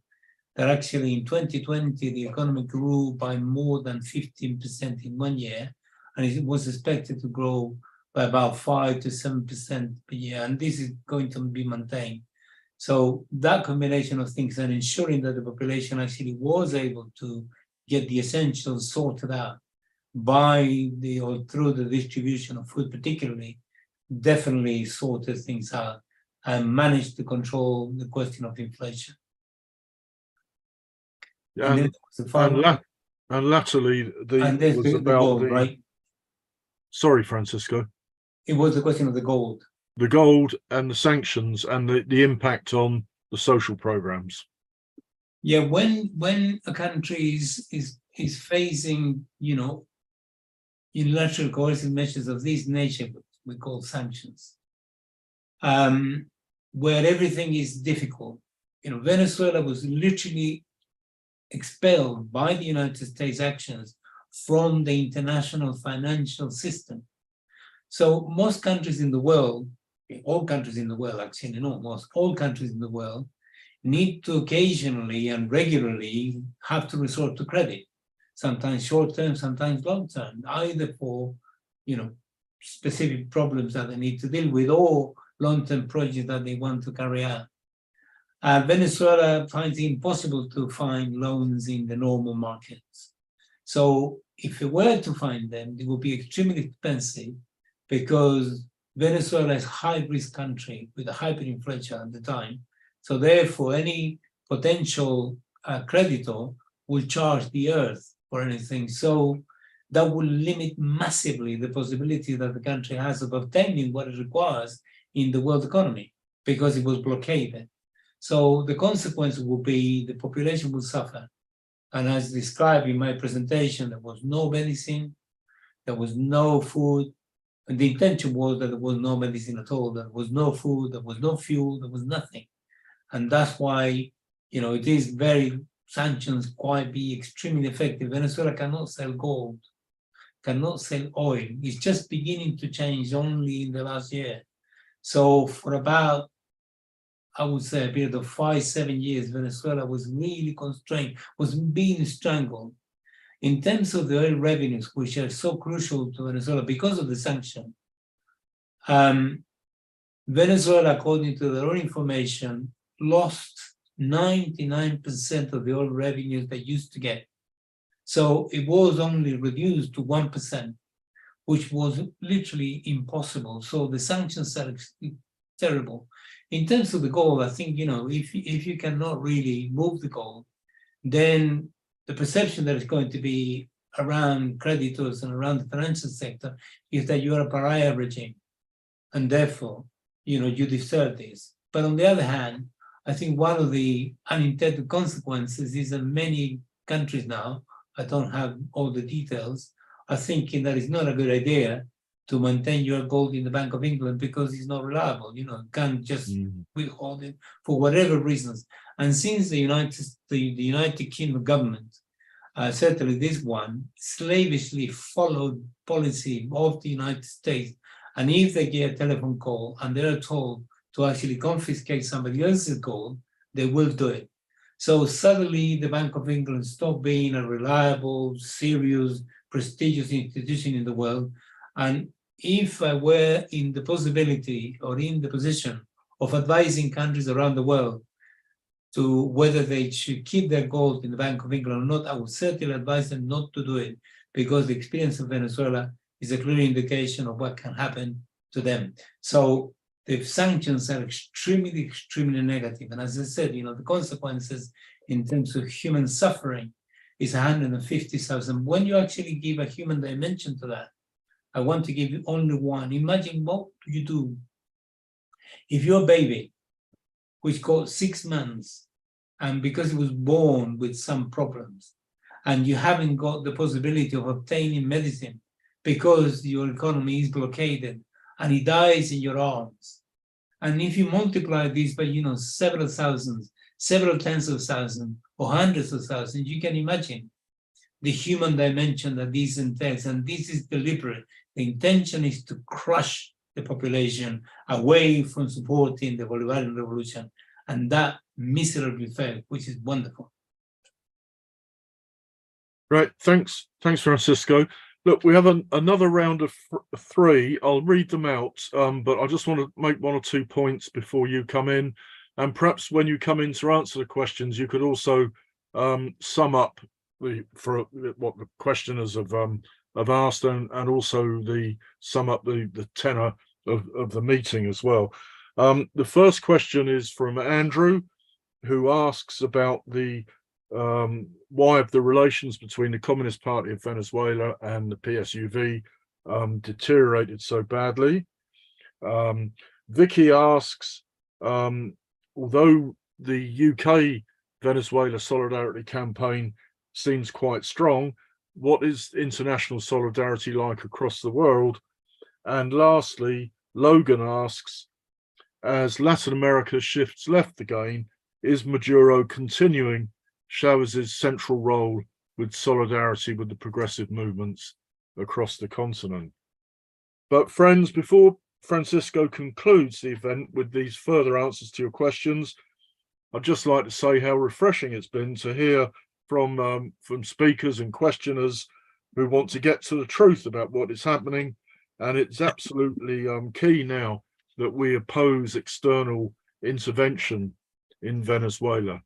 B: that actually in 2020, the economy grew by more than 15% in 1 year, and it was expected to grow by about 5 to 7% per year. And this is going to be maintained. So that combination of things and ensuring that the population actually was able to get the essentials sorted out by the or through the distribution of food, particularly, definitely sorted things out and managed to control the question of inflation. And then there was the
A: and,
B: farm,
A: and latterly,
B: and there's
A: was
B: the
A: about
B: gold,
A: the.
B: right?
A: Sorry, Francisco.
B: It was the question of the gold.
A: The gold and the sanctions and the impact on the social programs.
B: Yeah, when a country is facing, you know, unilateral coercive measures of this nature, we call sanctions, where everything is difficult. You know, Venezuela was literally expelled by the United States actions from the international financial system. So most countries in the world, all countries in the world, actually, not most, all countries in the world need to occasionally and regularly have to resort to credit, sometimes short-term, sometimes long-term, either for, you know, specific problems that they need to deal with or long-term projects that they want to carry out. Venezuela finds it impossible to find loans in the normal markets. So if it were to find them, it would be extremely expensive because Venezuela is a high-risk country with a hyperinflation at the time. So therefore, any potential creditor will charge the earth for anything. So that will limit massively the possibility that the country has of obtaining what it requires in the world economy because it was blockaded. So the consequence will be the population will suffer. And as described in my presentation, there was no medicine, there was no food, and the intention was that there was no medicine at all, there was no food, there was no fuel, there was nothing. And that's why, you know, it is very, sanctions quite be extremely effective. Venezuela cannot sell gold, cannot sell oil. It's just beginning to change only in the last year. So for about, I would say, a period of 5-7 years, Venezuela was really constrained, was being strangled. In terms of the oil revenues, which are so crucial to Venezuela because of the sanction, Venezuela, according to their own information, lost 99% of the oil revenues they used to get. So it was only reduced to 1%, which was literally impossible. So the sanctions are terrible. In terms of the gold, I think, you know, if you cannot really move the gold, then the perception that is going to be around creditors and around the financial sector is that you are a pariah regime. And therefore, you know, you deserve this. But on the other hand, I think one of the unintended consequences is that many countries now, I don't have all the details, are thinking that it's not a good idea to maintain your gold in the Bank of England because it's not reliable. You know, you can't just withhold it for whatever reasons. And since the United Kingdom government, certainly this one, slavishly followed policy of the United States, and if they get a telephone call and they're told to actually confiscate somebody else's gold, they will do it. So suddenly the Bank of England stopped being a reliable, serious, prestigious institution in the world. And if I were in the possibility or in the position of advising countries around the world to whether they should keep their gold in the Bank of England or not, I would certainly advise them not to do it because the experience of Venezuela is a clear indication of what can happen to them. So the sanctions are extremely, extremely negative. And as I said, you know, the consequences in terms of human suffering is 150,000. When you actually give a human dimension to that, I want to give you only one. Imagine what you do if your baby, which got 6 months, and because it was born with some problems, and you haven't got the possibility of obtaining medicine because your economy is blockaded, and he dies in your arms. And if you multiply this by, you know, several thousands, several tens of thousands, or hundreds of thousands, you can imagine the human dimension that this entails. And this is deliberate. The intention is to crush the population away from supporting the Bolivarian revolution. And that miserably failed, which is wonderful.
A: Right, thanks, Francisco. Look, we have another round of three. I'll read them out, but I just want to make one or two points before you come in. And perhaps when you come in to answer the questions, you could also sum up for what the questioners have asked, and also sum up the tenor of the meeting as well. The first question is from Andrew, who asks about why have the relations between the Communist Party of Venezuela and the PSUV deteriorated so badly. Vicky asks, although the UK Venezuela Solidarity Campaign seems quite strong, what is international solidarity like across the world? And lastly, Logan asks, as Latin America shifts left again, is Maduro continuing Chávez's central role with solidarity with the progressive movements across the continent? But friends, before Francisco concludes the event with these further answers to your questions, I'd just like to say how refreshing it's been to hear from speakers and questioners who want to get to the truth about what is happening. And it's absolutely key now that we oppose external intervention in Venezuela.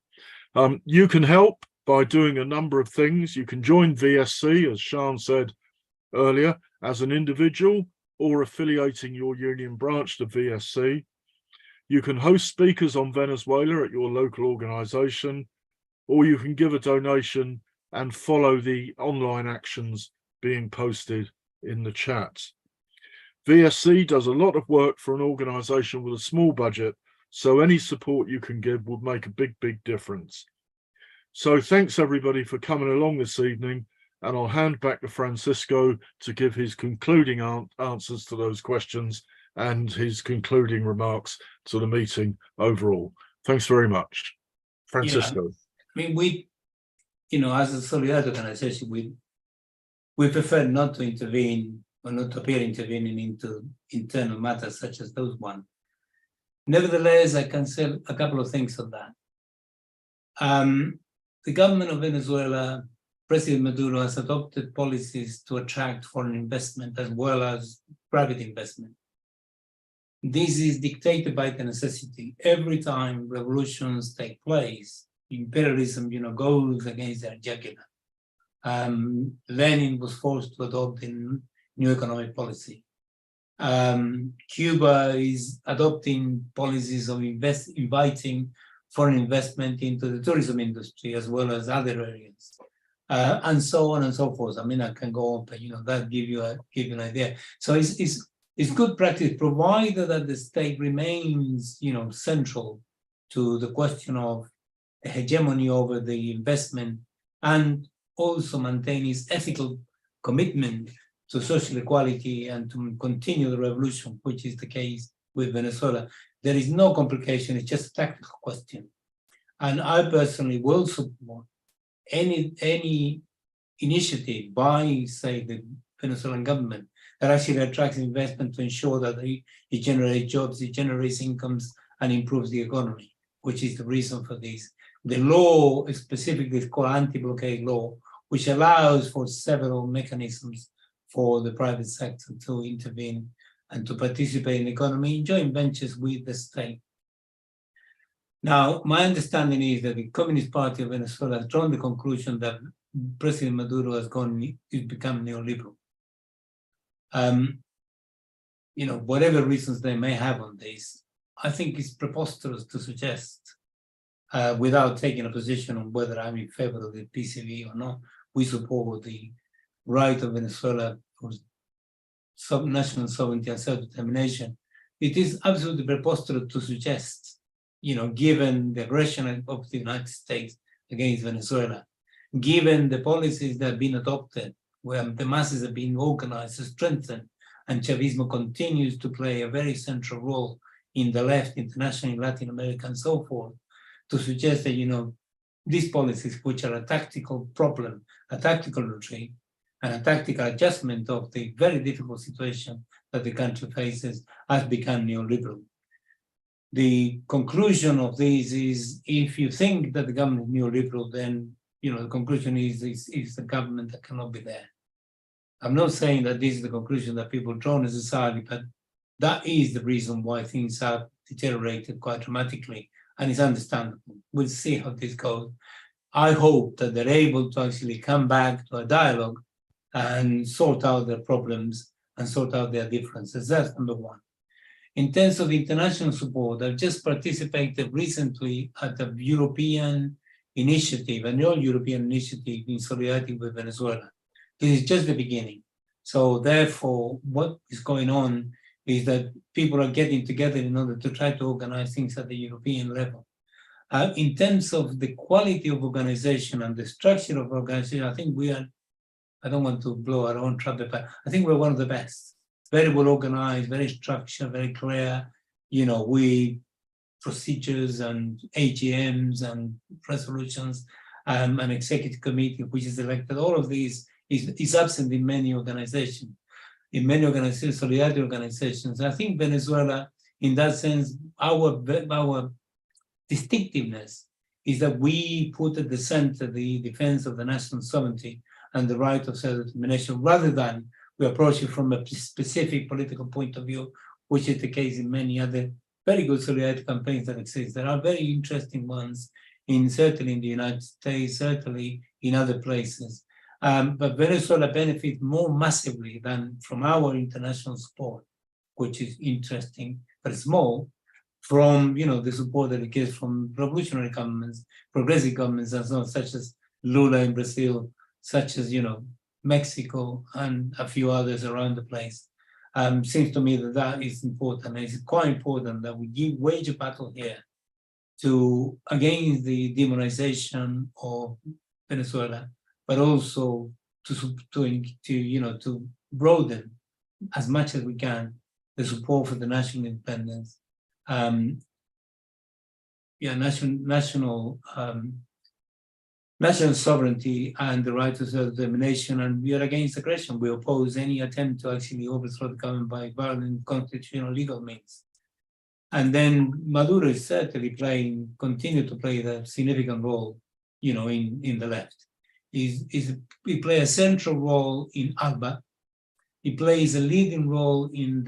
A: You can help by doing a number of things. You can join VSC, as Sean said earlier, as an individual or affiliating your union branch to VSC. You can host speakers on Venezuela at your local organization, or you can give a donation and follow the online actions being posted in the chat. VSC does a lot of work for an organization with a small budget, so any support you can give would make a big, big difference. So thanks everybody for coming along this evening, and I'll hand back to Francisco to give his concluding answers to those questions and his concluding remarks to the meeting overall. Thanks very much. Francisco.
B: Yeah, I mean, we, as a solidarity organization, we prefer not to intervene or not to appear intervening into internal matters such as those one. Nevertheless, I can say a couple of things on that. The government of Venezuela, President Maduro, has adopted policies to attract foreign investment as well as private investment. This is dictated by the necessity. Every time revolutions take place, imperialism, goes against their jugular. Lenin was forced to adopt a new economic policy. Cuba is adopting policies of inviting foreign investment into the tourism industry as well as other areas, and so on and so forth. I mean, I can go on, but that give you an idea. So it's good practice, provided that the state remains, central to the question of hegemony over the investment, and also maintain its ethical commitment to social equality and to continue the revolution, which is the case with Venezuela. There is no complication, it's just a tactical question. And I personally will support any initiative by, say, the Venezuelan government that actually attracts investment to ensure that it generates jobs, it generates incomes, and improves the economy, which is the reason for this. The law specifically is called anti-blockade law, which allows for several mechanisms for the private sector to intervene and to participate in the economy in joint ventures with the state. Now, my understanding is that the Communist Party of Venezuela has drawn the conclusion that President Maduro has become neoliberal. Whatever reasons they may have on this, I think it's preposterous to suggest, without taking a position on whether I'm in favor of the PCV or not, we support the right of Venezuela for national sovereignty and self-determination. It is absolutely preposterous to suggest, given the aggression of the United States against Venezuela, given the policies that have been adopted, where the masses have been organized, strengthened, and Chavismo continues to play a very central role in the left, internationally, Latin America, and so forth, to suggest that, these policies, which are a tactical problem, a tactical retreat, and a tactical adjustment of the very difficult situation that the country faces, has become neoliberal. The conclusion of this is, if you think that the government is neoliberal, then the conclusion is the government that cannot be there. I'm not saying that this is the conclusion that people draw necessarily, but that is the reason why things have deteriorated quite dramatically and it's understandable. We'll see how this goes. I hope that they're able to actually come back to a dialogue and sort out their problems and sort out their differences. That's number one. In terms of international support, I've just participated recently at a European initiative, an all-European initiative in solidarity with Venezuela. This is just the beginning. So therefore, what is going on is that people are getting together in order to try to organize things at the European level. In terms of the quality of organization and the structure of organization, I think we are, I don't want to blow our own trumpet, but I think we're one of the best. Very well organized, very structured, very clear. You know, we procedures and AGMs and resolutions, an executive committee which is elected. All of these is absent in many organizations. In many organizations, solidarity organizations. I think Venezuela, in that sense, our distinctiveness is that we put at the center the defense of the national sovereignty and the right of self-determination, rather than we approach it from a specific political point of view, which is the case in many other very good solidarity campaigns that exist. There are very interesting ones, certainly in the United States, certainly in other places. But Venezuela benefits more massively than from our international support, which is interesting, but small, from the support that it gets from revolutionary governments, progressive governments, and so on, such as Lula in Brazil, such as Mexico, and a few others around the place. Seems to me that is important. And it's quite important that we wage a battle here against the demonization of Venezuela, but also to broaden as much as we can the support for the national independence, national sovereignty and the right to self-determination, and we are against aggression. We oppose any attempt to actually overthrow the government by violent constitutional legal means. And then Maduro is certainly continue to play the significant role, in the left. He plays a central role in ALBA. He plays a leading role in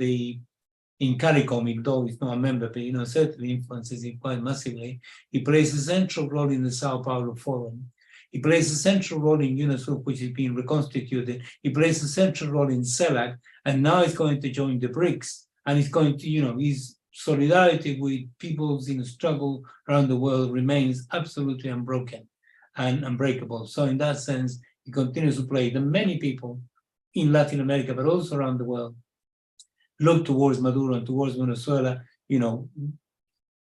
B: CARICOM, though he's not a member, but certainly influences it quite massively. He plays a central role in the Sao Paulo Forum. He plays a central role in UNASUR, which is being reconstituted. He plays a central role in CELAC, and now he's going to join the BRICS. And he's going to, his solidarity with peoples in struggle around the world remains absolutely unbroken and unbreakable. So in that sense, he continues to play. The many people in Latin America, but also around the world, look towards Maduro and towards Venezuela,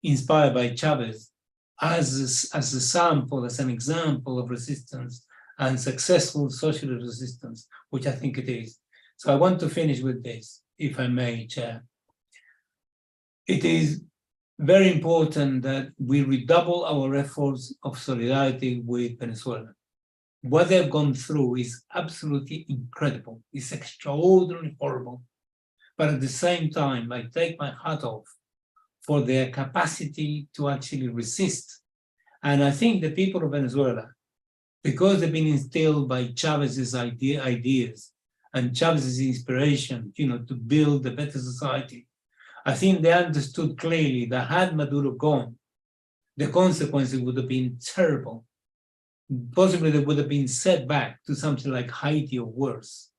B: inspired by Chávez, as a sample, as an example of resistance and successful socialist resistance, which I think it is. So I want to finish with this, if I may, Chair. It is very important that we redouble our efforts of solidarity with Venezuela. What they've gone through is absolutely incredible. It's extraordinarily horrible. But at the same time, I take my hat off for their capacity to actually resist. And I think the people of Venezuela, because they've been instilled by Chávez's ideas and Chávez's inspiration, to build a better society, I think they understood clearly that had Maduro gone, the consequences would have been terrible. Possibly they would have been set back to something like Haiti or worse.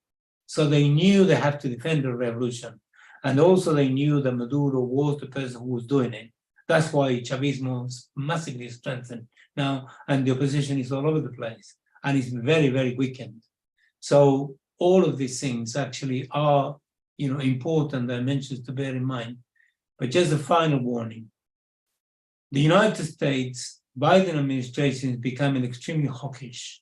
B: So they knew they had to defend the revolution. And also they knew that Maduro was the person who was doing it. That's why Chavismo is massively strengthened now, and the opposition is all over the place, and it's very, very weakened. So all of these things actually are, important dimensions to bear in mind. But just a final warning. The United States, Biden administration is becoming extremely hawkish.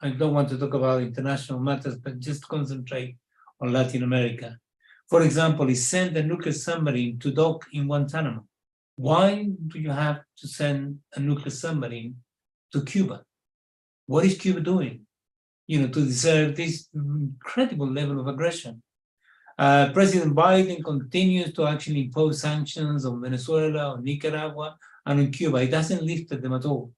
B: I don't want to talk about international matters, but just concentrate on Latin America. For example, he sent a nuclear submarine to dock in Guantanamo. Why do you have to send a nuclear submarine to Cuba? What is Cuba doing, to deserve this incredible level of aggression? President Biden continues to actually impose sanctions on Venezuela, on Nicaragua, and on Cuba. He doesn't lift them at all.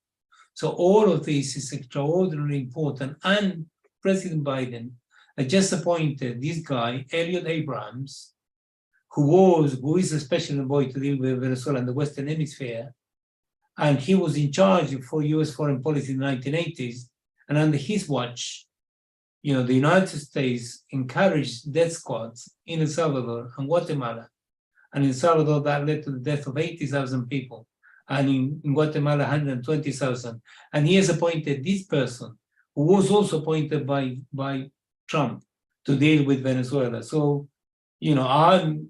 B: So all of this is extraordinarily important. And President Biden had just appointed this guy, Elliot Abrams, who is a special envoy to deal with Venezuela and the Western Hemisphere, And he was in charge for US foreign policy in the 1980s. And under his watch, the United States encouraged death squads in El Salvador and Guatemala. And in El Salvador, that led to the death of 80,000 people. And in Guatemala, 120,000. And he has appointed this person, who was also appointed by Trump, to deal with Venezuela. So, I'm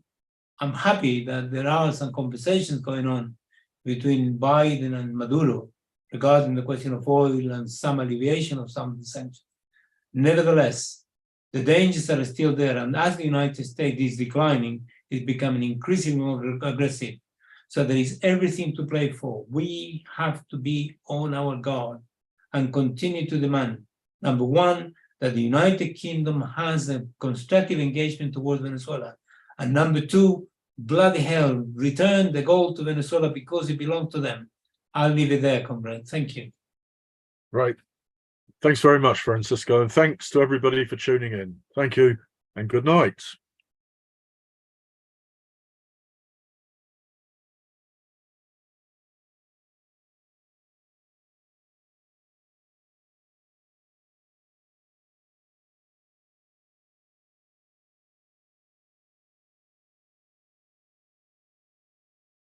B: happy that there are some conversations going on between Biden and Maduro regarding the question of oil and some alleviation of some of the sanctions. Nevertheless, the dangers are still there. And as the United States is declining, it's becoming increasingly more aggressive. So there is everything to play for. We have to be on our guard and continue to demand, number one, that the United Kingdom has a constructive engagement towards Venezuela. And number two, bloody hell, return the gold to Venezuela because it belongs to them. I'll leave it there, comrade. Thank you.
A: Right. Thanks very much, Francisco. And thanks to everybody for tuning in. Thank you and good night.